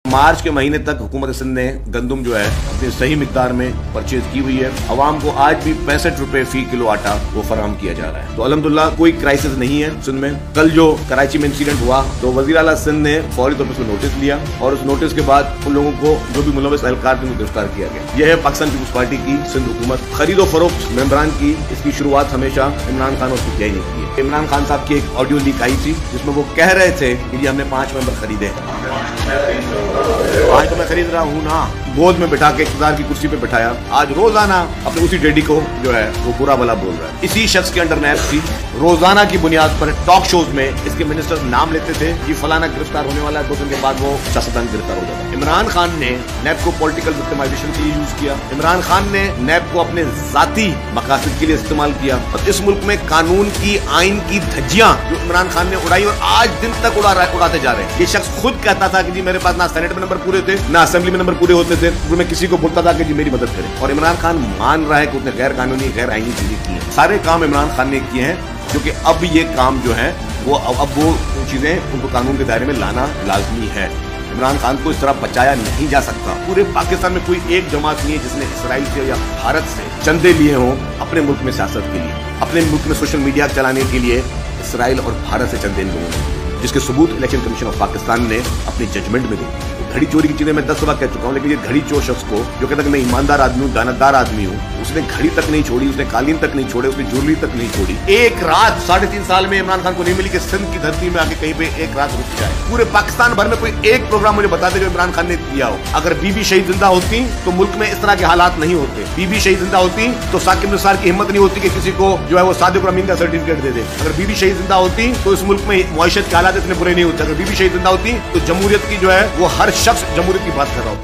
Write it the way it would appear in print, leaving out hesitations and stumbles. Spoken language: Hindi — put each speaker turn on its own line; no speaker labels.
मार्च के महीने तक हुकूमत सिंध ने गंदुम जो है अपनी सही मिकदार में परचेज की हुई है। अवाम को आज भी 65 रुपए फी किलो आटा वो फराहम किया जा रहा है। तो अल्हम्दुलिल्लाह कोई क्राइसिस नहीं है सिंध में। कल जो कराची में इंसिडेंट हुआ तो वजीर आला सिंध ने फौरी तौर पर उसको नोटिस लिया और उस नोटिस के बाद उन लोगों को जो भी मुलविस एहलकार थे उनको गिरफ्तार किया गया। यह है पाकिस्तान पीपुल्स पार्टी की सिंध हुकूमत। खरीदो फरोख्त मेंबरान की इसकी शुरुआत हमेशा इमरान खान और खुफिया ने की है। इमरान खान साहब की एक ऑडियो लीक आई थी जिसमें वो कह रहे थे कि हमने 5 मेंबर खरीदे। आज तो मैं खरीद रहा हूँ ना, गोद में बिठा के इख्तियार की कुर्सी पे बिठाया। आज रोजाना अपने उसी डेडी को जो है वो बुरा भला बोल रहा है। इसी शख्स के अंडर नैब थी। रोजाना की बुनियाद पर टॉक शोज में इसके मिनिस्टर्स नाम लेते थे कि फलाना गिरफ्तार होने वाला है, 2 दिन के बाद वो सियासतदान गिरफ्तार हो जाता। इमरान खान ने नैब को पॉलिटिकल विक्टिमाइजेशन के लिए यूज किया। इमरान खान ने नैब को अपने जाती मकासद के लिए इस्तेमाल किया और इस मुल्क में कानून की आइन की धज्जियां जो इमरान खान ने उड़ाई और आज दिन तक उड़ाते जा रहे हैं। ये शख्स खुद कहता था कि जी मेरे पास ना सेनेट में नंबर पूरे थे ना असेंबली में नंबर पूरे होते थे, तो मैं किसी को बोलता था कि जी मेरी मदद करें। और इमरान खान मान रहा है कि उसने गैर कानूनी गैर आईनी चीजें की हैं। सारे काम इमरान खान ने किए हैं क्योंकि अब ये काम जो है वो अब वो चीजें उनको कानून के दायरे में लाना लाजमी है। इमरान खान को इस तरह बचाया नहीं जा सकता। पूरे पाकिस्तान में कोई एक जमात नहीं है जिसने इसराइल से या भारत से चंदे लिए हों अपने मुल्क में सियासत के लिए, अपने मुल्क में सोशल मीडिया चलाने के लिए इसराइल और भारत से चंदे लोगों ने, जिसके सबूत इलेक्शन कमीशन ऑफ पाकिस्तान ने अपनी जजमेंट में दी। घड़ी चोरी की चीजें मैं 10 दफा कह चुका हूं, लेकिन ये घड़ी चोर शख्स को जो कहता है कि मैं ईमानदार आदमी हूं, दानतदार आदमी हूं, उसने घड़ी तक नहीं छोड़ी, उसने कालीन तक नहीं छोड़े, उसने ज्वेलरी तक नहीं छोड़ी। एक रात 3.5 साल में इमरान खान को नहीं मिली कि सिंध की धरती में आके कहीं पे एक रात रुक जाए। पूरे पाकिस्तान भर में कोई एक प्रोग्राम मुझे बता दे जो इमरान खान ने किया हो। अगर बीबी शहीद जिंदा होती तो मुल्क में इस तरह के हालात नहीं होते। बीबी शहीद जिंदा होती तो साकिब निसार की हिम्मत नहीं होती कि किसी को जो है वो सादिक अमीन का सर्टिफिकेट दे दे। अगर बीबी शहीद जिंदा होती तो इस मुल्क में मुआशरत के हालात इतने बुरे नहीं होते। अगर बीबी शहीद जिंदा होती तो जमहूरियत की जो है वो हर शख्स जमहूरियत की बात कर रहा होता।